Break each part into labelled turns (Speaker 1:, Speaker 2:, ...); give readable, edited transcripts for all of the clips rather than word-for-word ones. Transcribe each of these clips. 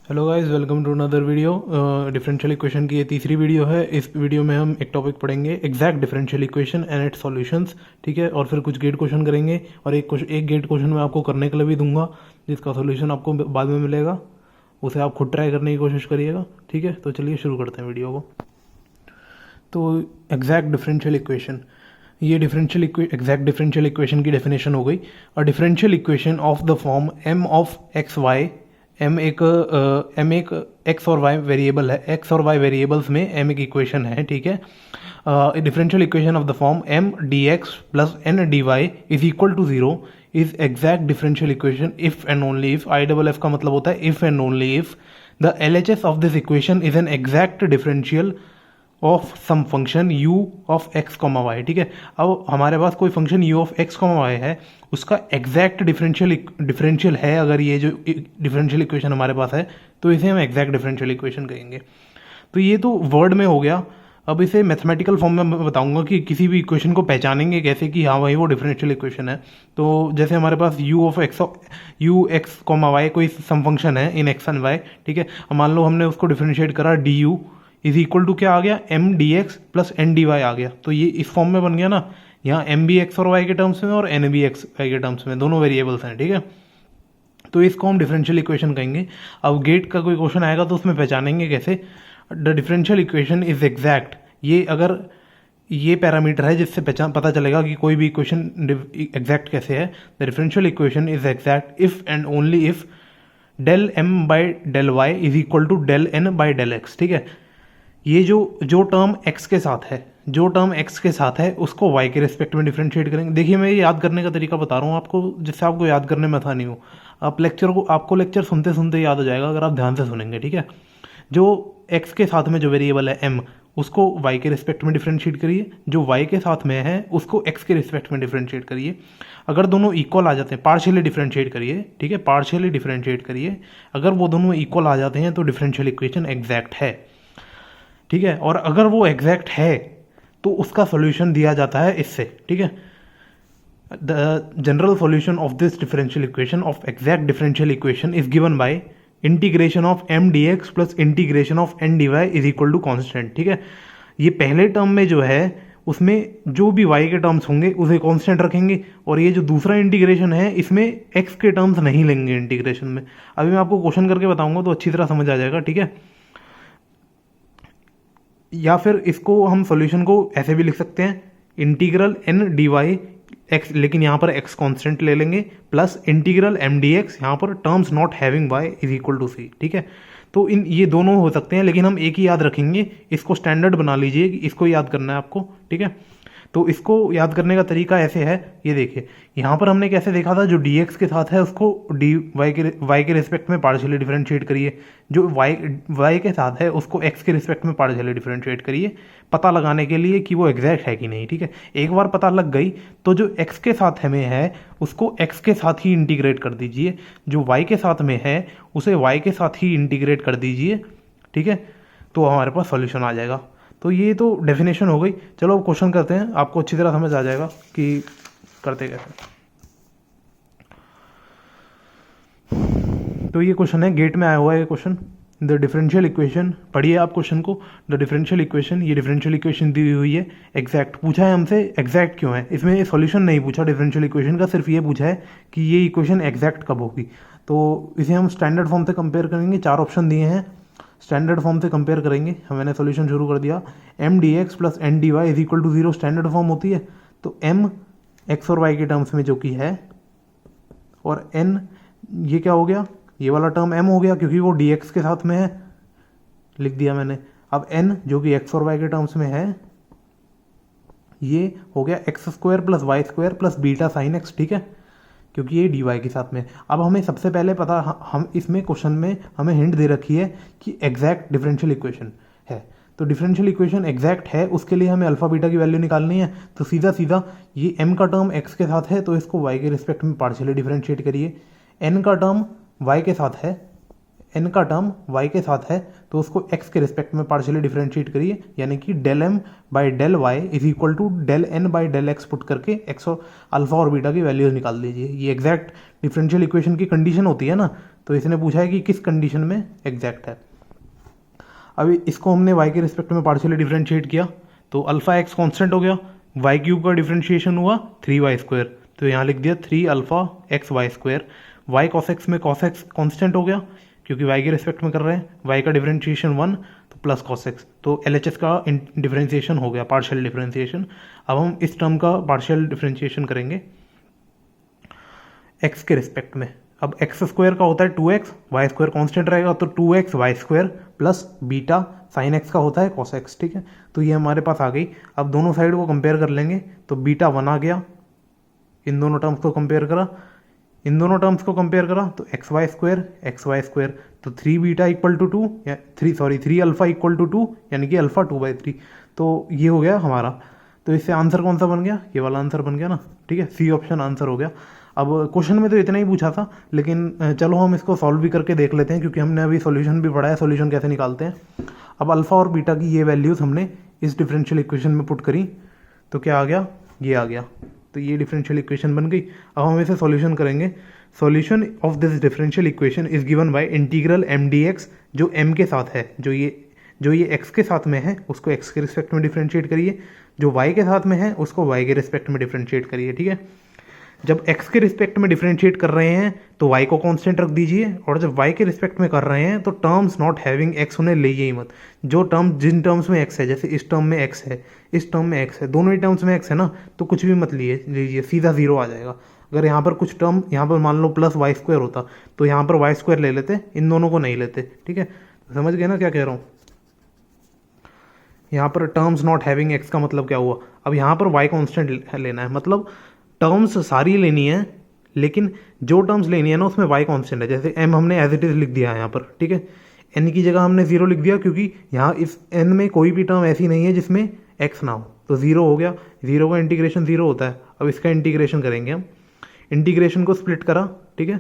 Speaker 1: Hello guys, welcome to another video. Differential equation की ये तीसरी वीडियो है। इस वीडियो में हम एक टॉपिक पढ़ेंगे, exact differential equation and it's solutions. ठीक है, और फिर कुछ गेट क्वेश्चन करेंगे और एक गेट क्वेश्चन मैं आपको करने के लिए भी दूंगा जिसका सॉल्यूशन आपको बाद में मिलेगा। उसे आप खुद ट्राई करने की कोशिश करिएगा। ठीक है, तो चलिए शुरू करते हैं वीडियो को। तो एग्जैक्ट डिफरेंशियल इक्वेशन, ये एग्जैक्ट डिफरेंशियल इक्वेशन की डेफिनेशन हो गई। A differential equation of the form M of X Y, M एक एक्स और वाई वेरिएबल है, एक्स और वाई वेरिएबल्स में एम एक इक्वेशन है। ठीक है, differential equation of the form M D X plus N D Y is equal to zero is exact differential equation if and only if, I double F का मतलब होता है if and only if the L H S of this equation is an exact differential of some function u of x comma Y. ठीक है, अब हमारे पास कोई function u of x comma Y है, उसका एग्जैक्ट डिफरेंशियल है। अगर ये जो डिफरेंशियल इक्वेशन हमारे पास है तो इसे हम एग्जैक्ट डिफरेंशियल इक्वेशन कहेंगे। तो ये तो वर्ड में हो गया। अब इसे मैथमेटिकल फॉर्म में मैं बताऊंगा कि किसी भी इक्वेशन को पहचानेंगे कैसे कि हाँ भाई वो डिफरेंशियल इक्वेशन है। तो जैसे हमारे पास यू एक्स कॉमा वाई कोई सम फंक्शन है इन एक्स एंड वाई। ठीक है, मान लो हमने उसको डिफरेंशिएट करा D U is equal to क्या आ गया, M D X plus N D Y आ गया। तो ये इस फॉर्म में बन गया ना, यहाँ एम बी एक्स और वाई के टर्म्स में और एन बी एक्स वाई के टर्म्स में, दोनों वेरिएबल्स हैं। ठीक है, तो इसको हम डिफरेंशियल इक्वेशन कहेंगे। अब गेट का कोई क्वेश्चन आएगा तो उसमें पहचानेंगे कैसे the differential equation is exact. ये अगर ये पैरामीटर है जिससे पहचान पता चलेगा कि कोई भी इक्वेशन एग्जैक्ट कैसे है। The differential equation is exact if and only if del M by del Y is equal to del N by del X. ठीक है, ये जो टर्म x के साथ है, जो टर्म x के साथ है उसको y के रिस्पेक्ट में डिफरेंशिएट करेंगे। देखिए मैं ये याद करने का तरीका बता रहा हूँ आपको, जिससे आपको याद करने में आसानी हो। आपको लेक्चर सुनते सुनते याद हो जाएगा अगर आप ध्यान से सुनेंगे। ठीक है, जो x के साथ में जो वेरिएबल है m, उसको y के रिस्पेक्ट में डिफरेंशिएट करिए, जो y के साथ में है उसको x के रिस्पेक्ट में डिफरेंशिएट करिए। अगर दोनों इक्वल आ जाते हैं, पार्शियली डिफरेंशिएट करिए। ठीक है, पार्शियली डिफरेंशिएट करिए। अगर वो दोनों इक्वल आ जाते हैं तो डिफरेंशियल इक्वेशन एग्जैक्ट है। ठीक है, और अगर वो एग्जैक्ट है तो उसका सॉल्यूशन दिया जाता है इससे। ठीक है, the general solution of this differential equation of exact differential equation is given by integration of M D X plus integration of N D Y is equal to constant. ठीक है, ये पहले टर्म में जो है उसमें जो भी y के टर्म्स होंगे उसे कांस्टेंट रखेंगे, और ये जो दूसरा इंटीग्रेशन है इसमें x के टर्म्स नहीं लेंगे इंटीग्रेशन में। अभी मैं आपको क्वेश्चन करके बताऊंगा तो अच्छी तरह समझ आ जाएगा। ठीक है, या फिर इसको हम सॉल्यूशन को ऐसे भी लिख सकते हैं, integral N D Y X, लेकिन यहाँ पर एक्स कांस्टेंट ले लेंगे, plus integral M D X, यहाँ पर terms not having Y is equal to C. ठीक है, तो इन ये दोनों हो सकते हैं, लेकिन हम एक ही याद रखेंगे। इसको स्टैंडर्ड बना लीजिए, इसको याद करना है आपको। ठीक है, तो इसको याद करने का तरीका ऐसे है, ये देखिए यहाँ पर हमने कैसे देखा था, जो डी एक्स के साथ है उसको डी वाई के रिस्पेक्ट में पार्शियली डिफरेंशिएट करिए, जो वाई के साथ है उसको एक्स के रिस्पेक्ट में पार्शियली डिफरेंशिएट करिए, पता लगाने के लिए कि वो एग्जैक्ट है कि नहीं। ठीक है, एक बार पता लग गई तो जो एक्स के साथ हमें है उसको एक्स के साथ ही इंटीग्रेट कर दीजिए, जो वाई के साथ में है उसे वाई के साथ ही इंटीग्रेट कर दीजिए। ठीक है, तो हमारे पास सॉल्यूशन आ जाएगा। तो ये तो डेफिनेशन हो गई। चलो अब क्वेश्चन करते हैं, आपको अच्छी तरह समझ आ जाएगा कि करते कैसे। तो ये क्वेश्चन है, गेट में आया हुआ है ये क्वेश्चन। द डिफरेंशियल इक्वेशन, पढ़िए आप क्वेश्चन को। द डिफरेंशियल इक्वेशन, ये डिफरेंशियल इक्वेशन दी हुई है, एग्जैक्ट पूछा है हमसे। एग्जैक्ट क्यों है, इसमें सॉल्यूशन नहीं पूछा डिफरेंशियल इक्वेशन का, सिर्फ ये पूछा है कि ये इक्वेशन एग्जैक्ट कब होगी। तो इसे हम स्टैंडर्ड फॉर्म से कंपेयर करेंगे। 4 ऑप्शन दिए हैं, स्टैंडर्ड फॉर्म से कंपेयर करेंगे। मैंने सॉल्यूशन शुरू कर दिया। M D X plus N D Y is equal to zero standard form होती है। तो एम एक्स और वाई के टर्म्स में जो कि है, और एन ये क्या हो गया, ये वाला टर्म एम हो गया क्योंकि वो डी एक्स के साथ में है, लिख दिया मैंने। अब एन जो कि एक्स और वाई के टर्म्स में है, ये हो गया X square plus Y square plus beta sine X. ठीक है, क्योंकि ये डी वाई के साथ में। अब हमें सबसे पहले पता, हम इसमें क्वेश्चन में हमें हिंट दे रखी है कि एग्जैक्ट डिफरेंशियल इक्वेशन है। तो डिफरेंशियल इक्वेशन एग्जैक्ट है, उसके लिए हमें अल्फा बीटा की वैल्यू निकालनी है। तो सीधा सीधा ये m का टर्म x के साथ है तो इसको y के रिस्पेक्ट में पार्शियली डिफरेंशिएट करिए। n का टर्म y के साथ है, n का टर्म y के साथ है तो उसको x के रिस्पेक्ट में पार्शियली डिफरेंशिएट करिए, यानी कि del m by del Y is equal to del n by del X put करके x और अल्फा और बीटा की वैल्यूज निकाल दीजिए। ये एग्जैक्ट डिफरेंशियल इक्वेशन की कंडीशन होती है ना, तो इसने पूछा है कि किस कंडीशन में एग्जैक्ट है। अभी इसको हमने y के रिस्पेक्ट में पार्शियली डिफरेंशिएट किया तो अल्फा x कांस्टेंट हो गया, y क्यूब का डिफरेंशिएशन हुआ 3y स्क्वायर, तो यहाँ लिख दिया 3 alpha X Y square. y cos x में cos x कांस्टेंट हो गया क्योंकि y के रिस्पेक्ट में कर रहे हैं, y का डिफरेंशिएशन 1 तो प्लस cos x, तो LHS का डिफरेंशिएशन हो गया, पार्शियल डिफरेंशिएशन। अब हम इस टर्म का पार्शियल डिफरेंशिएशन करेंगे x के रिस्पेक्ट में। अब x स्क्वायर का होता है 2x, y स्क्वायर कांस्टेंट रहेगा तो 2x y square plus beta sign x का होता है cos x, ठीक है। तो ये हमारे पास आ गई। अब दोनों साइड को कंपेयर कर लेंगे तो बीटा 1 आ गया, इन दोनों टर्म्स को कंपेयर करा, इन दोनों टर्म्स को कंपेयर करा तो एक्स वाई स्क्वायर तो 3 बीटा इक्वल टू 2 या 3 अल्फा इक्वल टू 2 यानी कि अल्फा 2/3। तो ये हो गया हमारा। तो इससे आंसर कौन सा बन गया, ये वाला आंसर बन गया ना, ठीक है, सी ऑप्शन आंसर हो गया। अब क्वेश्चन में तो इतना ही पूछा था, लेकिन चलो हम इसको सॉल्व भी करके देख लेते हैं क्योंकि हमने अभी सॉल्यूशन भी पढ़ा है, सॉल्यूशन कैसे निकालते हैं। अब अल्फा और बीटा की ये वैल्यूज़ हमने इस डिफरेंशियल इक्वेशन में पुट करी तो क्या आ गया, ये आ गया। तो ये डिफरेंशियल इक्वेशन बन गई। अब हम इसे सॉल्यूशन करेंगे। Solution of this differential equation is given by integral m dx, जो m के साथ है, जो ये x के साथ में है उसको x के रिस्पेक्ट में डिफरेंशिएट करिए, जो y के साथ में है उसको y के रिस्पेक्ट में डिफरेंशिएट करिए, ठीक है। जब x के रिस्पेक्ट में डिफरेंशिएट कर रहे हैं तो y को कांस्टेंट रख दीजिए, और जब y के रिस्पेक्ट में कर रहे हैं तो टर्म्स नॉट हैविंग x उन्हें लेइए ही मत। जो टर्म जिन टर्म्स में x है, जैसे इस टर्म में x है, इस टर्म में x है, दोनों ही टर्म्स में x है ना, तो कुछ भी मत लीजिए, सीधा 0 आ जाएगा। अगर यहाँ पर कुछ टर्म, यहाँ पर मान लो प्लस वाई स्क्वायर होता तो यहाँ पर वाई स्क्वायर ले लेते, इन दोनों को नहीं लेते, ठीक है। तो समझ गए ना क्या कह रहा हूँ। यहाँ पर टर्म्स नॉट हैविंग x का मतलब क्या हुआ, अब यहाँ पर y कांस्टेंट लेना है, मतलब टर्म्स सारी लेनी है, लेकिन जो टर्म्स लेनी है ना उसमें y कांस्टेंट है। जैसे m हमने एज इट इज लिख दिया है यहाँ पर, ठीक है। n की जगह हमने 0 लिख दिया क्योंकि यहाँ इस n में कोई भी टर्म ऐसी नहीं है जिसमें x ना हो, तो 0 हो गया। 0 का इंटीग्रेशन 0 होता है। अब इसका इंटीग्रेशन करेंगे हम, इंटीग्रेशन को स्प्लिट करा, ठीक है।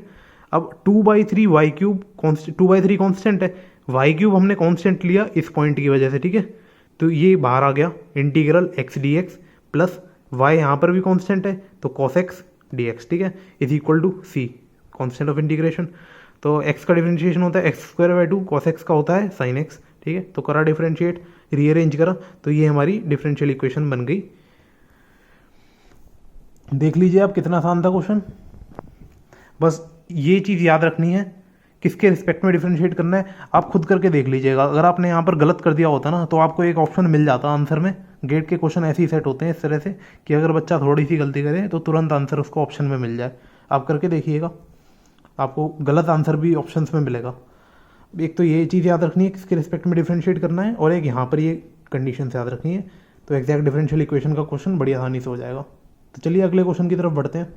Speaker 1: अब 2/3 y क्यूब, 2/3 कॉन्स्टेंट है, y क्यूब हमने कॉन्स्टेंट लिया इस पॉइंट की वजह से, ठीक है। तो ये बाहर आ गया, integral x dx plus y यहाँ पर भी कांस्टेंट है तो cos x dx, ठीक है, is equal to c, constant of integration. तो x का डिफरेंशिएशन होता है x²/2, cos x का होता है sin x, ठीक है। तो करा डिफरेंशिएट, रीअरेंज करा, तो ये हमारी डिफरेंशियल इक्वेशन बन गई। देख लीजिए आप कितना आसान था क्वेश्चन। बस ये चीज़ याद रखनी है, किसके रिस्पेक्ट में डिफरेंशिएट करना है आप खुद करके देख लीजिएगा। अगर आपने यहाँ पर गलत कर दिया होता ना तो आपको एक ऑप्शन मिल जाता आंसर में। गेट के क्वेश्चन ऐसे ही सेट होते हैं इस तरह से कि अगर बच्चा थोड़ी सी गलती करे तो तुरंत आंसर उसको ऑप्शन में मिल जाए। आप करके देखिएगा, आपको गलत आंसर भी ऑप्शंस में मिलेगा। एक तो ये चीज़ याद रखनी है किसके रिस्पेक्ट में डिफरेंशिएट करना है, और एक यहाँ पर ये कंडीशन याद रखनी है, तो एग्जैक्ट डिफरेंशियल इक्वेशन का क्वेश्चन बड़ी आसानी से हो जाएगा। तो चलिए अगले क्वेश्चन की तरफ बढ़ते हैं।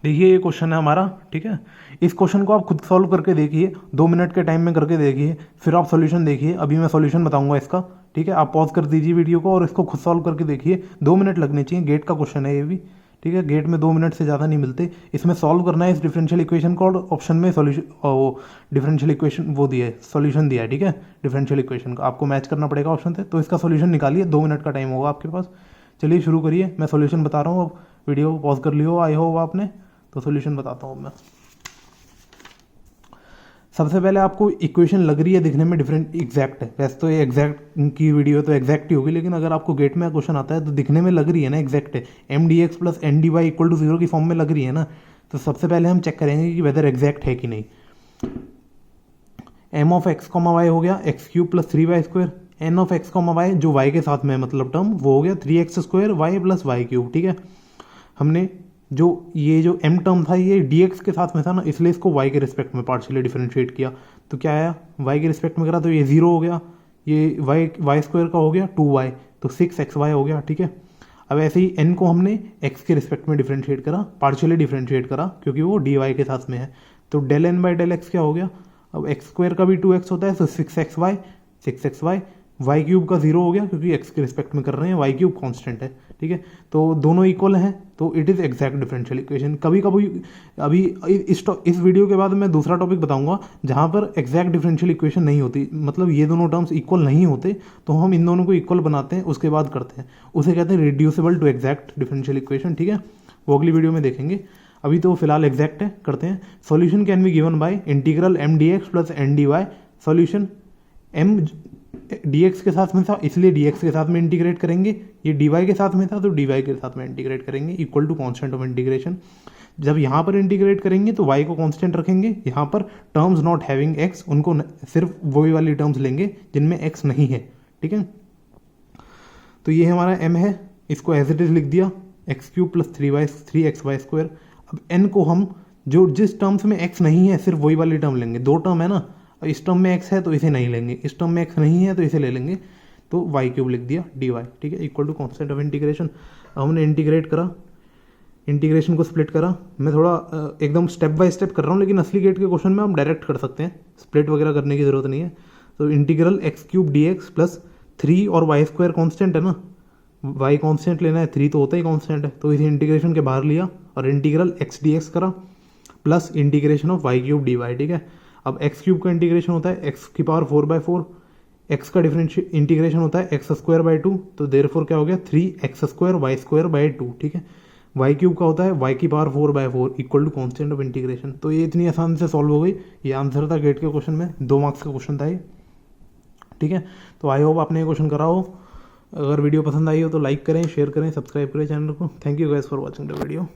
Speaker 1: देखिए ये क्वेश्चन है हमारा, ठीक है। इस क्वेश्चन को आप खुद सॉल्व करके देखिए, 2 मिनट के टाइम में करके देखिए, फिर आप सॉल्यूशन देखिए। अभी मैं सॉल्यूशन बताऊंगा इसका, ठीक है। आप पॉज कर दीजिए वीडियो को और इसको खुद सॉल्व करके देखिए। 2 मिनट लगने चाहिए, गेट का क्वेश्चन है ये भी, ठीक है। गेट में 2 मिनट से ज़्यादा नहीं मिलते। इसमें सॉल्व करना है इस डिफरेंशियल इक्वेशन को, और ऑप्शन में सॉल्यूशन, वो डिफरेंशियल इक्वेशन वो दिया है, सॉल्यूशन दिया है, ठीक है। डिफरेंशियल इक्वेशन का आपको मैच करना पड़ेगा ऑप्शन से, तो इसका सॉल्यूशन निकालिए। 2 मिनट का टाइम होगा आपके पास। चलिए शुरू करिए, मैं सॉल्यूशन बता रहा हूँ। अब वीडियो पॉज कर लियो, आई हो आपने, तो सॉल्यूशन बताता हूँ मैं। सबसे पहले आपको इक्वेशन लग रही है दिखने में डिफरेंट एग्जैक्ट है, वैसे तो ये एग्जैक्ट की वीडियो तो एग्जैक्ट ही होगी, लेकिन अगर आपको गेट में क्वेश्चन आता है तो दिखने में लग रही है ना एग्जैक्ट है, m dx plus n dy equal to 0 की फॉर्म में लग रही है ना, तो सबसे पहले हम चेक करेंगे कि वेदर एग्जैक्ट है कि नहीं। m ऑफ x y हो गया x³ plus 3y², n of x y जो y के साथ में मतलब टर्म वो हो गया 3x² y प्लस y³, ठीक है। हमने ये जो m टर्म था ये dx के साथ में था ना, इसलिए इसको y के रिस्पेक्ट में पार्शियली डिफरेंशिएट किया, तो क्या आया, y के रिस्पेक्ट में करा तो ये 0 हो गया, ये y² का हो गया 2y, तो 6xy हो गया, ठीक है। अब ऐसे ही n को हमने x के रिस्पेक्ट में डिफरेंशिएट करा, पार्शियली डिफरेंशिएट करा क्योंकि वो dy के साथ में है, तो del n by del X क्या हो गया। अब x² का भी 2x होता है, तो 6xy y³ का 0 हो गया क्योंकि x के रिस्पेक्ट में कर रहे हैं, y³ कांस्टेंट है, ठीक है। तो दोनों इक्वल हैं तो it is exact differential equation. कभी कभी अभी इस वीडियो के बाद मैं दूसरा टॉपिक बताऊंगा जहां पर एग्जैक्ट डिफरेंशियल इक्वेशन नहीं होती, मतलब ये दोनों टर्म्स इक्वल नहीं होते तो हम इन दोनों को इक्वल बनाते हैं, उसके बाद करते हैं, उसे कहते हैं reducible to exact differential equation. ठीक है, वो अगली वीडियो में देखेंगे। अभी तो फिलहाल एग्जैक्ट है, करते हैं। Solution can be given by integral M D X plus N D Y. Solution M D X के साथ में था इसलिए डी एक्स के साथ में इंटीग्रेट करेंगे, ये डी वाई के साथ में था तो डी वाई के साथ में इंटीग्रेट करेंगे, equal to constant of integration. जब यहाँ पर इंटीग्रेट करेंगे तो y को कांस्टेंट रखेंगे, यहाँ पर टर्म्स नॉट हैविंग x उनको सिर्फ वही वाली टर्म्स लेंगे जिनमें x नहीं है। ठीक है, तो ये हमारा m है, इसको एज इट इज लिख दिया, एक्स क्यूब प्लस 3x² अब n को हम जो जिस टर्म्स में x नहीं है सिर्फ वही वाली टर्म लेंगे। दो टर्म है ना, इस टर्म में x है तो इसे नहीं लेंगे, इस टर्म में x नहीं है तो इसे ले लेंगे, तो y³ लिख दिया dy। ठीक है, equal to constant of integration. हमने इंटीग्रेट करा, इंटीग्रेशन को स्प्लिट करा। मैं थोड़ा एकदम स्टेप बाय स्टेप कर रहा हूँ, लेकिन असली गेट के क्वेश्चन में हम डायरेक्ट कर सकते हैं, स्प्लिट वगैरह करने की जरूरत नहीं है। तो इंटीग्रल x³ dx प्लस 3 और y² कांस्टेंट है ना, y कांस्टेंट लेना है, 3 तो होता ही कांस्टेंट है, तो इसे इंटीग्रेशन के बाहर लिया और इंटीग्रल x dx करा plus integration of y³ dy। ठीक है, अब x³ का इंटीग्रेशन होता है x⁴/4, x का डिफरेंशियल इंटीग्रेशन होता है x²/2, तो देयरफॉर क्या हो गया 3x² y²/2। ठीक है, y³ का होता है y⁴/4 equal to constant of integration. तो ये इतनी आसान से सॉल्व हो गई, ये आंसर था गेट के क्वेश्चन में, 2 मार्क्स का क्वेश्चन था ये। ठीक है, तो आई होप आपने ये क्वेश्चन करा हो। अगर वीडियो पसंद आई हो तो लाइक करें, शेयर करें, सब्सक्राइब करें चैनल को। Thank you guys for watching the video.